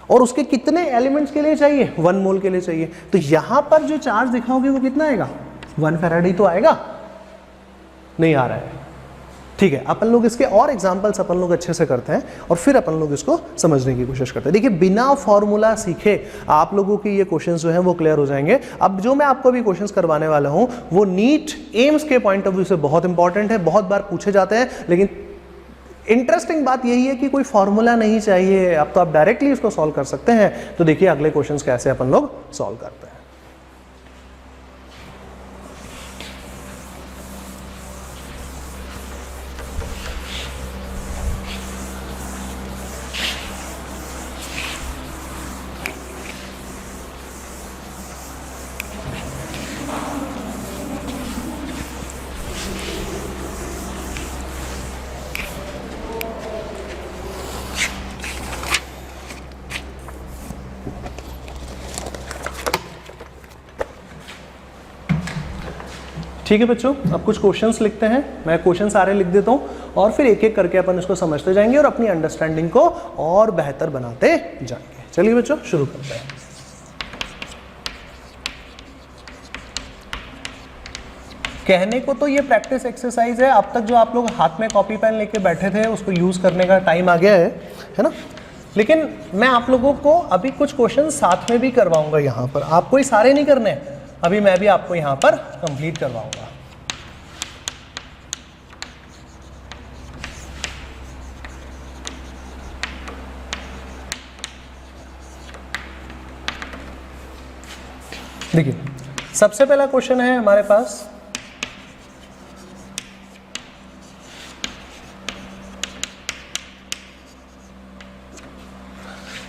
S1: और उसके कितने एलिमेंट्स के लिए चाहिए, 1 मोल के लिए चाहिए। तो यहां पर जो चार्ज दिखाओगे वो कितना आएगा, 1 फैराडे तो आएगा, नहीं आ रहा है, ठीक है। अपन लोग इसके और एग्जांपल्स अपन लोग अच्छे से करते हैं और फिर अपन लोग इसको समझने की कोशिश करते हैं। देखिए बिना फॉर्मूला सीखे आप लोगों की ये क्वेश्चंस जो हैं वो क्लियर हो जाएंगे। अब जो मैं आपको भी क्वेश्चंस करवाने वाला हूं वो नीट एम्स के पॉइंट ऑफ व्यू से बहुत इंपॉर्टेंट है, बहुत बार पूछे जाते हैं, लेकिन इंटरेस्टिंग बात यही है कि कोई फॉर्मूला नहीं चाहिए, अब तो आप डायरेक्टली इसको सॉल्व कर सकते हैं। तो देखिए अगले क्वेश्चंस कैसे अपन लोग सॉल्व करते हैं। ठीक है बच्चों, अब कुछ क्वेश्चंस लिखते हैं, मैं क्वेश्चन सारे लिख देता हूं और फिर एक एक करके अपन इसको समझते जाएंगे और अपनी अंडरस्टैंडिंग को और बेहतर बनाते जाएंगे। चलिए बच्चों शुरू करते हैं। कहने को तो ये प्रैक्टिस एक्सरसाइज है, अब तक जो आप लोग हाथ में कॉपी पेन लेके बैठे थे उसको यूज करने का टाइम आ गया है ना। लेकिन मैं आप लोगों को अभी कुछ क्वेश्चन साथ में भी करवाऊंगा यहाँ पर, आपको ही सारे नहीं करने, अभी मैं भी आपको यहां पर कंप्लीट करवाऊंगा। देखिए सबसे पहला क्वेश्चन है हमारे पास,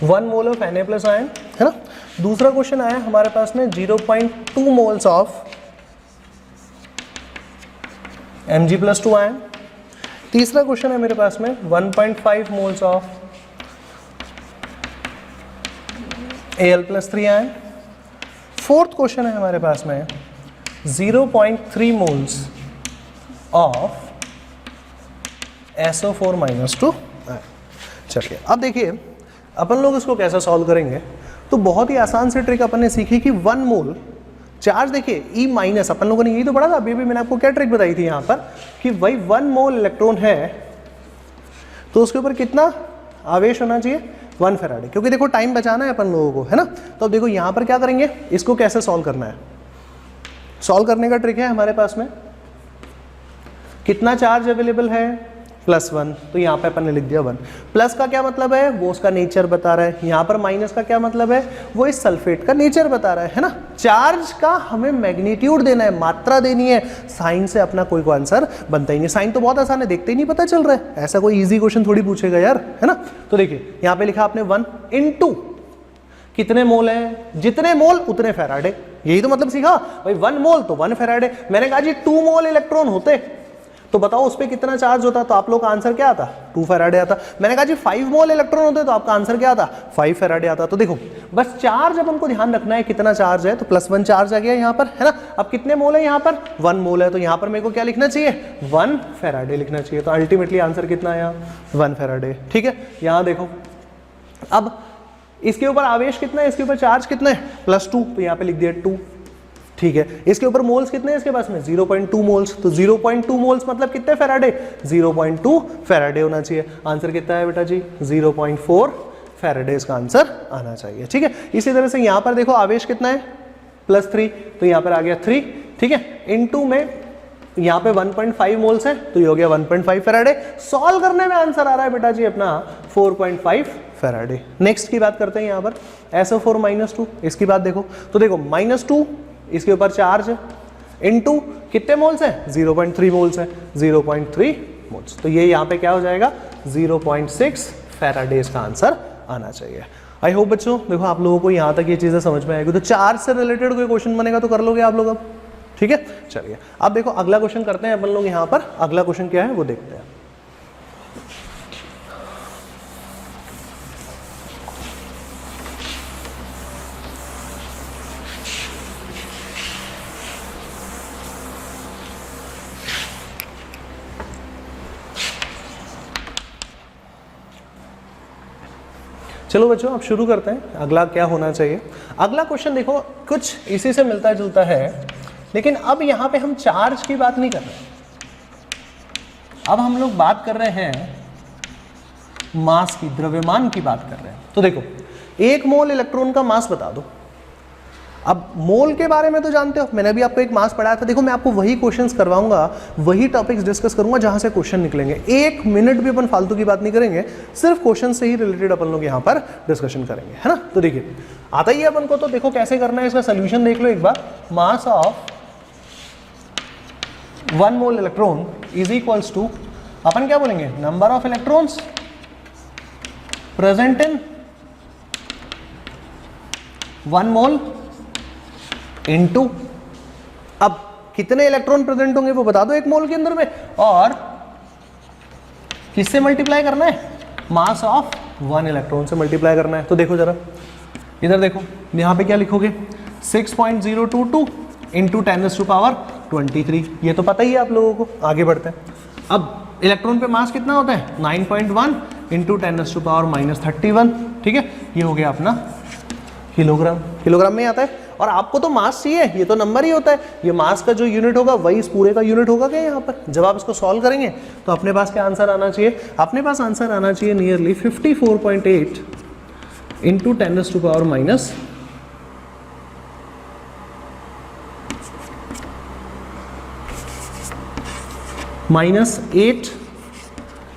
S1: one mole of Na+ ion, है ना। दूसरा क्वेश्चन आया हमारे पास में 0.2 मोल्स ऑफ Mg+2 आयन। तीसरा क्वेश्चन है मेरे पास में 1.5 moles of Al+3 ion. Fourth question है हमारे पास में 0.3 मोल्स ऑफ SO4-2 आयन। चलिए अब देखिए अपन लोग इसको कैसे सॉल्व करेंगे। तो बहुत ही आसान से ट्रिक अपन ने सीखी कि 1 मोल चार्ज, देखिए E-, अपन लोगों ने यही तो पढ़ा था, अभी भी मैंने आपको क्या ट्रिक बताई थी यहाँ पर कि भाई 1 मोल इलेक्ट्रॉन है तो उसके ऊपर कितना आवेश होना चाहिए, 1 फैराडे, क्योंकि देखो टाइम बचाना है अपन लोगों को, है ना। तो अब देखो यहाँ पर क्या करेंगे, इसको कैसे सॉल्व करना है। सॉल्व करने का ट्रिक है हमारे पास में, कितना चार्ज अवेलेबल है, +1, तो यहाँ पे अपन ने लिख दिया 1। प्लस का क्या मतलब है, वो उसका नेचर बता रहा है। यहाँ पर माइनस का क्या मतलब है, वो इस सल्फेट का नेचर बता रहा है ना। चार्ज का हमें मैग्नीट्यूड देना है, मात्रा देनी है, साइन से अपना कोई आंसर बनता ही नहीं। साइन तो बहुत आसान है, देखते ही नहीं पता चल रहा है, ऐसा कोई इजी क्वेश्चन थोड़ी पूछेगा यार, है ना। तो देखिए यहाँ पे लिखा आपने 1 × कितने मोल है, जितने मोल उतने फैराडे, यही तो मतलब सीखा भाई। 1 मोल तो 1 फैराडे। मैंने कहा जी 2 मोल इलेक्ट्रॉन होते तो बताओ उस पर कितना चार्ज होता, तो आप लोग का आंसर क्या आता, 2 फैराडे आता। मैंने कहा जी 5 मोल इलेक्ट्रॉन होते तो आपका आंसर क्या आता, 5 फैराडे आता। तो देखो बस चार्ज अब हमको ध्यान रखना है कितना चार्ज है, तो +1 चार्ज आ गया यहाँ पर, है ना। अब कितने मोल है यहाँ पर, 1 मोल है, तो यहाँ पर मेरे को क्या लिखना चाहिए, 1 फैराडे लिखना चाहिए। तो अल्टीमेटली आंसर कितना आया, 1 फैराडे, ठीक है। यहाँ देखो अब इसके ऊपर आवेश कितना है, इसके ऊपर चार्ज कितना है, +2, तो यहाँ पे लिख दिया 2, ठीक है। इसके ऊपर मोल्स कितने हैं इसके पास में, 0.2 मोल्स, तो 0.2 मोल्स मतलब कितने फैराडे, 0.2 फैराडे होना चाहिए। आंसर कितना है बेटा जी, 0.4 फैराडे इसका आंसर आना चाहिए, ठीक है। इसी तरह से यहाँ पर देखो आवेश कितना है, +3, तो यहाँ पर आ गया 3, ठीक है। इनटू में यहाँ पे 1.5 मोल्स है तो ये हो गया 1.5 फेराडे। सॉल्व करने में आंसर आ रहा है बेटा जी अपना 4.5 फेराडे। नेक्स्ट की बात करते हैं यहाँ पर SO4 -2, इसकी बात देखो तो देखो -2 इसके ऊपर चार्ज है इनटू कितने मोल्स है 0.3 मोल्स है 0.3 मोल्स, तो ये यहाँ पे क्या हो जाएगा 0.6 फेराडे इसका आंसर आना चाहिए। आई होप बच्चों देखो आप लोगों को यहाँ तक ये चीजें समझ में आएगी। तो चार्ज से रिलेटेड कोई क्वेश्चन बनेगा तो कर लोगे आप लोग अब, ठीक है। चलिए अब देखो अगला क्वेश्चन करते हैं अपन लोग यहाँ पर। अगला क्वेश्चन क्या है वो देखते हैं। चलो बच्चों अब शुरू करते हैं। अगला क्या होना चाहिए। अगला क्वेश्चन देखो कुछ इसी से मिलता जुलता है, लेकिन अब यहां पे हम चार्ज की बात नहीं कर रहे, अब हम लोग बात कर रहे हैं मास की, द्रव्यमान की बात कर रहे हैं। तो देखो 1 मोल इलेक्ट्रॉन का मास बता दो। अब मोल के बारे में तो जानते हो, मैंने भी आपको एक मास पढ़ाया था। देखो मैं आपको वही क्वेश्चंस करवाऊंगा, वही टॉपिक्स डिस्कस करूंगा जहां से क्वेश्चन निकलेंगे। 1 मिनट भी अपन फालतू की बात नहीं करेंगे, सिर्फ क्वेश्चन से ही रिलेटेड अपन लोग यहाँ पर डिस्कशन करेंगे, है ना। तो देखिए आता ही है अपन को, तो देखो कैसे करना है इसका सोल्यूशन देख लो एक बार। Mass of 1 mole electron is equals to, अपन क्या बोलेंगे, number of electrons present in 1 mole into, अब कितने इलेक्ट्रॉन प्रेजेंट होंगे वो बता दो 1 मोल के अंदर में, और किससे मल्टीप्लाई करना है, मास ऑफ 1 इलेक्ट्रॉन से मल्टीप्लाई करना है। तो देखो जरा इधर देखो, यहां पे क्या लिखोगे 6.022 इंटू 10⁻23, ये तो पता ही है आप लोगों को। आगे बढ़ते हैं। अब इलेक्ट्रॉन पे मास कितना होता है 9.1 इंटू 10⁻31, ठीक है। ये हो गया अपना किलोग्राम, किलोग्राम में आता है। और आपको तो मास चाहिए, ये तो नंबर ही होता है, ये मास का जो यूनिट होगा वही इस पूरे का यूनिट होगा क्या यहाँ पर। जब आप इसको सॉल्व करेंगे तो अपने पास क्या आंसर आना चाहिए, अपने पास आंसर आना चाहिए नियरली 54.8 इंटू 10⁻⁻8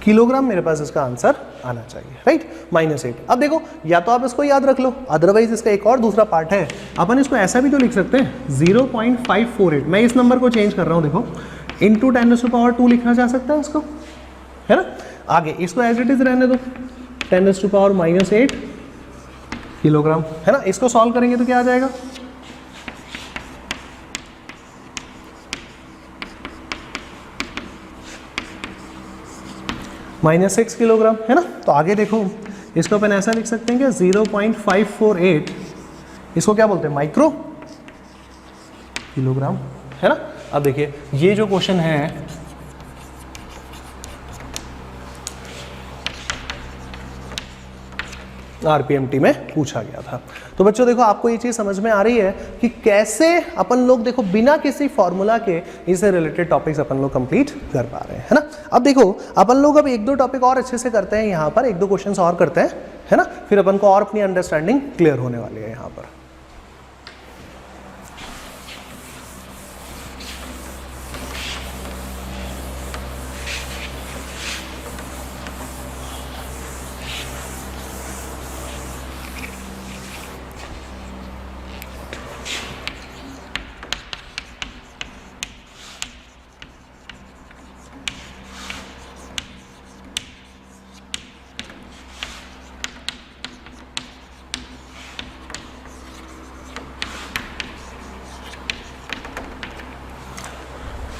S1: किलोग्राम मेरे पास इसका आंसर आना चाहिए, राइट, -8। अब देखो या तो आप इसको याद रख लो, अदरवाइज इसका एक और दूसरा पार्ट है, अपन इसको ऐसा भी तो लिख सकते हैं 0.548। मैं इस नंबर को चेंज कर रहा हूं देखो, इंटू 10⁻2 लिखा जा सकता है इसको, है ना। आगे इसको एज इट इज रहने दो 10⁻⁻8 किलोग्राम, है ना। इसको सॉल्व करेंगे तो क्या आ जाएगा, -6 किलोग्राम, है ना। तो आगे देखो इसको अपन ऐसा लिख सकते हैं कि 0.548, इसको क्या बोलते हैं, माइक्रो किलोग्राम, है ना। अब देखिए ये जो क्वेश्चन है RPMT में पूछा गया था। तो बच्चों देखो आपको ये चीज समझ में आ रही है कि कैसे अपन लोग देखो बिना किसी फॉर्मूला के इससे रिलेटेड टॉपिक्स अपन लोग कंप्लीट कर पा रहे हैं, है ना। अब देखो अपन लोग अब 1-2 टॉपिक और अच्छे से करते हैं यहाँ पर, 1-2 क्वेश्चंस और करते हैं, है ना। फिर अपन को और अपनी अंडरस्टैंडिंग क्लियर होने वाली है यहाँ पर।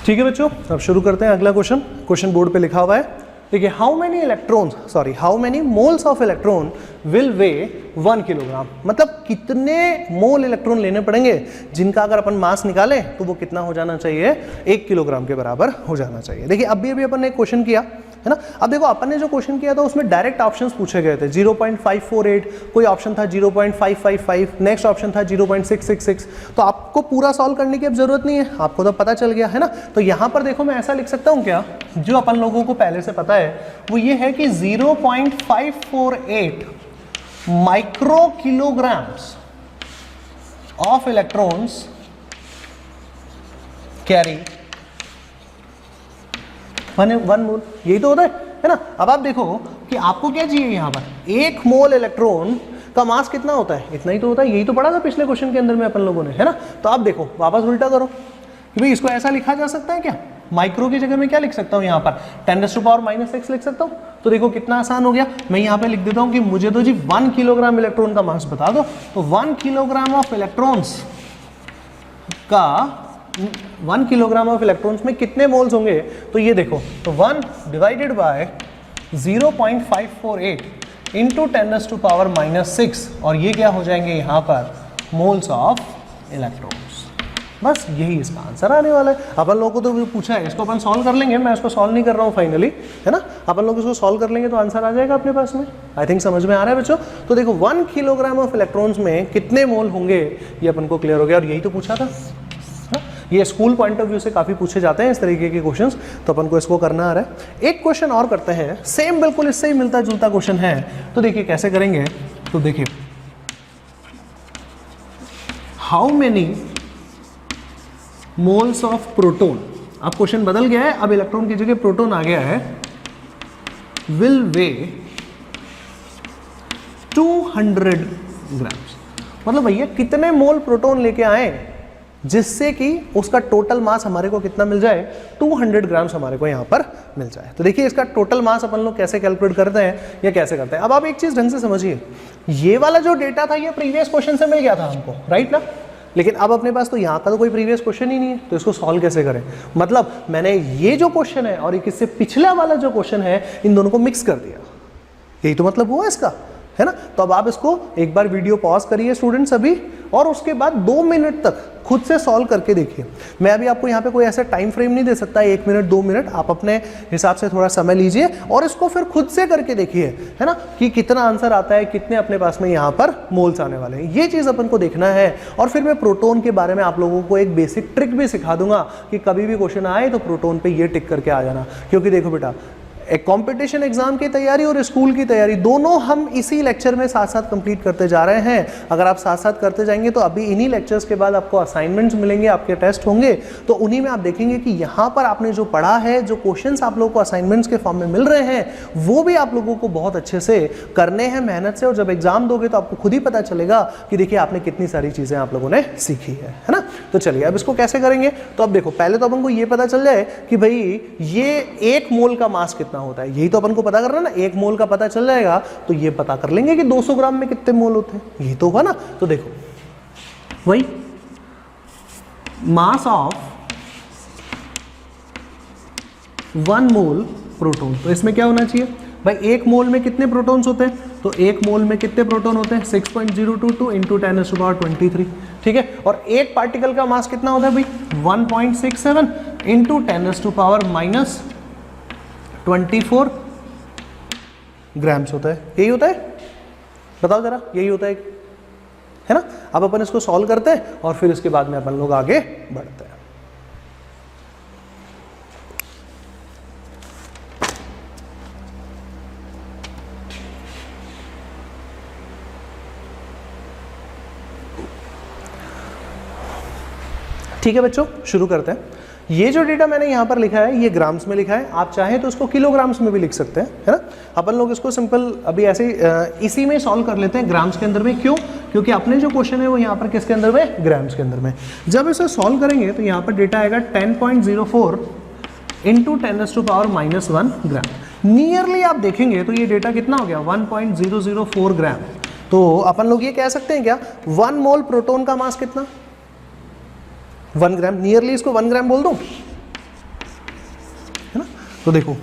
S1: ठीक है बच्चों, अब शुरू करते हैं अगला क्वेश्चन। क्वेश्चन बोर्ड पे लिखा हुआ है, देखिए how many moles of electron will way 1 kilogram, मतलब कितने मोल इलेक्ट्रॉन लेने पड़ेंगे जिनका अगर अपन मास निकालें तो वो कितना हो जाना चाहिए, 1 किलोग्राम के बराबर हो जाना चाहिए। देखिए अभी अपन ने एक क्वेश्चन किया है ना। अब देखो अपन ने जो क्वेश्चन किया था उसमें डायरेक्ट ऑप्शंस पूछे गए थे, 0.548, कोई ऑप्शन था 0.555, नेक्स्ट ऑप्शन था 0.666। तो आपको पूरा सॉल्व करने की अब जरूरत नहीं है, आपको तो पता चल गया है ना। तो यहाँ पर देखो मैं ऐसा लिख सकता हूँ क्या, जो अपन लोगों को पहले से पता है वो ये है कि 0.548 micro kilograms of electrons carry 1 मोल, यही तो होता है ना। अब आप देखो कि आपको क्या चाहिए यहाँ पर, 1 मोल इलेक्ट्रॉन का मास कितना होता है, इतना ही तो होता है, यही तो पढ़ा था पिछले क्वेश्चन के अंदर में अपन लोगों ने, है ना। तो आप देखो वापस उल्टा करो कि भाई इसको ऐसा लिखा जा सकता है क्या, माइक्रो की जगह में क्या लिख सकता हूँ यहाँ पर 10⁻⁻6 लिख सकता हूँ। तो देखो कितना आसान हो गया, मैं यहाँ पे लिख देता हूँ कि मुझे तो जी 1 किलोग्राम इलेक्ट्रॉन का मास बता दो। तो 1 किलोग्राम ऑफ इलेक्ट्रॉन्स का 1 किलोग्राम ऑफ इलेक्ट्रॉन्स में कितने मोल्स होंगे, तो ये देखो, तो 1 डिवाइडेड बाय 0.548 इंटू 10⁻⁻6 और ये क्या हो जाएंगे यहाँ पर मोल्स ऑफ इलेक्ट्रॉन्स। बस यही इसका आंसर आने वाला है। अपन लोगों को तो पूछा है, इसको अपन सॉल्व कर लेंगे, मैं इसको सॉल्व नहीं कर रहा हूँ फाइनली, है ना। अपन लोग इसको सॉल्व कर लेंगे तो आंसर आ जाएगा अपने पास में। आई थिंक समझ में आ रहा है बच्चों। तो देखो 1 किलोग्राम ऑफ इलेक्ट्रॉन्स में कितने मोल होंगे ये अपन को क्लियर हो गया, और यही तो पूछा था। ये स्कूल पॉइंट ऑफ व्यू से काफ़ी पूछे जाते हैं इस तरीके के क्वेश्चंस, तो अपन को इसको करना आ रहा है। एक क्वेश्चन और करते हैं, सेम बिल्कुल इससे ही मिलता जुलता क्वेश्चन है। तो देखिए कैसे करेंगे, तो देखिए how many moles of proton, अब क्वेश्चन बदल गया है, अब इलेक्ट्रॉन की जगह प्रोटोन आ गया है, विल वे 200 ग्राम्स। मतलब भैया कितने मोल प्रोटोन लेके आए जिससे कि उसका टोटल मास हमारे को कितना मिल जाए, 200 ग्राम्स हमारे को यहाँ पर मिल जाए। तो देखिए इसका टोटल मास अपन लोग कैसे कैलकुलेट करते हैं या कैसे करते हैं। अब आप एक चीज ढंग से समझिए, ये वाला जो डेटा था ये प्रीवियस क्वेश्चन से मिल गया था हमको, राइट ना। लेकिन अब अपने पास तो यहाँ का तो कोई प्रीवियस क्वेश्चन ही नहीं है, तो इसको सॉल्व कैसे करें। मतलब मैंने ये जो क्वेश्चन है और एक इससे पिछला वाला जो क्वेश्चन है इन दोनों को मिक्स कर दिया, यही तो मतलब हुआ इसका, है ना। तो अब आप इसको एक बार वीडियो पॉज करिए स्टूडेंट्स अभी, और उसके बाद 2 मिनट तक खुद से सॉल्व करके देखिए। मैं अभी आपको यहाँ पे कोई ऐसा टाइम फ्रेम नहीं दे सकता, 1 मिनट 2 मिनट, आप अपने हिसाब से थोड़ा समय लीजिए और इसको फिर खुद से करके देखिए, है ना, कि कितना आंसर आता है, कितने अपने पास में यहाँ पर मोल्स आने वाले हैं। ये चीज़ अपन को देखना है। और फिर मैं प्रोटोन के बारे में आप लोगों को एक बेसिक ट्रिक भी सिखा दूंगा कि कभी भी क्वेश्चन आए तो प्रोटोन पे ये टिक करके आ जाना। क्योंकि देखो बेटा, एक कंपटीशन एग्जाम की तैयारी और स्कूल की तैयारी दोनों हम इसी लेक्चर में साथ साथ कंप्लीट करते जा रहे हैं। अगर आप साथ साथ करते जाएंगे तो अभी इन्हीं लेक्चर्स के बाद आपको असाइनमेंट्स मिलेंगे, आपके टेस्ट होंगे, तो उन्हीं में आप देखेंगे कि यहाँ पर आपने जो पढ़ा है, जो क्वेश्चंस आप लोगों को असाइनमेंट्स के फॉर्म में मिल रहे हैं, वो भी आप लोगों को बहुत अच्छे से करने हैं मेहनत से। और जब एग्जाम दोगे तो आपको खुद ही पता चलेगा कि देखिए आपने कितनी सारी चीज़ें आप लोगों ने सीखी है ना। तो चलिए अब इसको कैसे करेंगे। तो अब देखो, पहले तो अपन को ये पता चल जाए कि भाई ये 1 मोल का मास कितना होता है, यही तो अपन को पता करना ना। 1 मोल का पता चल जाएगा तो ये पता कर लेंगे कि 200 ग्राम में कितने मोल होते हैं, यही तो होगा ना। तो देखो वही मास ऑफ 1 मोल प्रोटोन, तो इसमें क्या होना चाहिए भाई, 1 मोल में कितने प्रोटॉन्स होते हैं, तो 1 मोल में कितने प्रोटॉन होते हैं 6.022 इंटू 10⁻23, ठीक है। और एक पार्टिकल का मास कितना होता है भाई 1.67 इंटू 10⁻24 ग्राम्स होता है, यही होता है, बताओ जरा, यही होता है ना। अब अपन इसको सॉल्व करते हैं और फिर इसके बाद में अपन लोग आगे बढ़ते हैं। ठीक है बच्चों, शुरू करते हैं। ये जो डेटा मैंने यहाँ पर लिखा है ये ग्राम्स में लिखा है, आप चाहें तो इसको किलोग्राम्स में भी लिख सकते हैं, है ना। अपन लोग इसको सिंपल अभी ऐसे इसी में सॉल्व कर लेते हैं ग्राम्स के अंदर में। क्यों? क्योंकि अपने जो क्वेश्चन है वो यहाँ पर किसके अंदर में, ग्राम्स के अंदर में। जब इसे सॉल्व करेंगे तो यहाँ पर डेटा आएगा 10.04 इंटू 10⁻⁻1 ग्राम। नियरली आप देखेंगे तो ये डेटा कितना हो गया 1.004 ग्राम। तो अपन लोग ये कह सकते हैं क्या 1 मोल प्रोटोन का मास कितना 1 ग्राम, नियरली इसको 1 ग्राम बोल दूं, है ना। तो देखो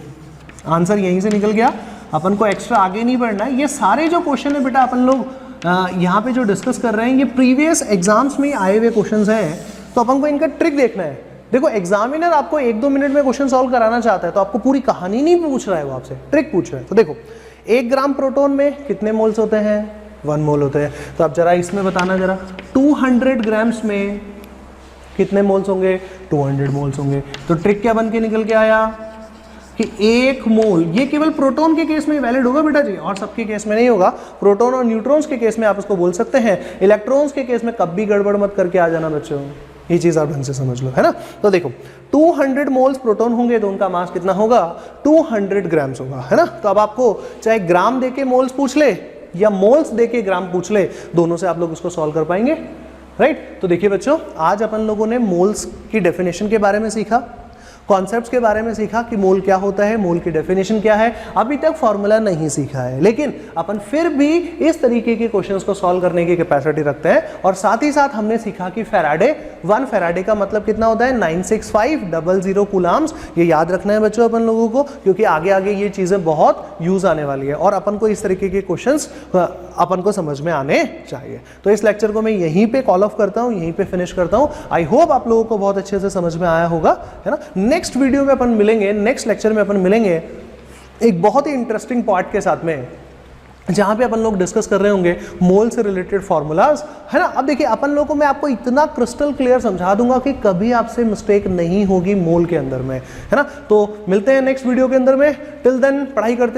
S1: आंसर यहीं से निकल गया, अपन को एक्स्ट्रा आगे नहीं बढ़ना है। ये सारे जो क्वेश्चन है बेटा अपन लोग यहाँ पे जो डिस्कस कर रहे हैं ये प्रीवियस एग्जाम्स में आए हुए क्वेश्चंस हैं, तो अपन को इनका ट्रिक देखना है। देखो एग्जामिनर आपको 1-2 मिनट में क्वेश्चन सॉल्व कराना चाहता है तो आपको पूरी कहानी नहीं पूछ रहा है, वो आपसे ट्रिक पूछ रहा है। तो देखो 1 ग्राम प्रोटोन में कितने मोल्स होते हैं 1 मोल होते हैं। तो अब जरा इसमें बताना जरा 200 ग्राम्स में कितने मोल्स होंगे 200 मोल्स होंगे। तो ट्रिक क्या बन के निकल के आया कि 1 मोल, ये केवल प्रोटॉन के केस में वैलिड होगा बेटा जी, और सबके केस में नहीं होगा। प्रोटॉन और न्यूट्रॉन्स के केस में आप इसको बोल सकते हैं, इलेक्ट्रॉन्स के केस में कभी गड़बड़ मत करके आ जाना बच्चों, ये चीज़ आप ढंग से समझ लो, है ना। तो देखो 200 मोल्स प्रोटॉन होंगे तो उनका मास कितना होगा, 200 ग्राम्स होगा, है ना। तो अब आपको चाहे ग्राम देके मोल्स पूछ ले या मोल्स देके ग्राम पूछ ले, दोनों से आप लोग इसको सॉल्व कर पाएंगे, राइट। तो देखिए बच्चों, आज अपन लोगों ने मोल्स की डेफिनेशन के बारे में सीखा, कॉन्सेप्ट्स के बारे में सीखा कि मोल क्या होता है, मोल की डेफिनेशन क्या है। अभी तक फॉर्मूला नहीं सीखा है, लेकिन अपन फिर भी इस तरीके के क्वेश्चंस को सॉल्व करने की कैपेसिटी रखते हैं। और साथ ही साथ हमने सीखा कि फैराडे, 1 फैराडे का मतलब कितना होता है, 96500 कूलाम्स। ये याद रखना है बच्चों अपन लोगों को, क्योंकि आगे आगे ये चीज़ें बहुत यूज आने वाली है और अपन को इस तरीके के क्वेश्चंस अपन को समझ में आने चाहिए। तो इस लेक्चर को मैं यहीं पे कॉल ऑफ करता हूँ, यहीं पे फिनिश करता हूँ। आई होप आप लोगों को बहुत अच्छे से समझ में आया होगा, है ना। नेक्स्ट वीडियो में अपन मिलेंगे, नेक्स्ट लेक्चर में अपन मिलेंगे एक बहुत ही इंटरेस्टिंग पार्ट के साथ में, जहां पे अपन लोग डिस्कस कर रहे होंगे मोल से रिलेटेड फॉर्मूलाज, है ना। अब देखिए अपन लोगों को मैं आपको इतना क्रिस्टल क्लियर समझा दूंगा कि कभी आपसे मिस्टेक नहीं होगी मोल के अंदर में, है ना। तो मिलते हैं नेक्स्ट वीडियो के अंदर में। टिल देन पढ़ाई करते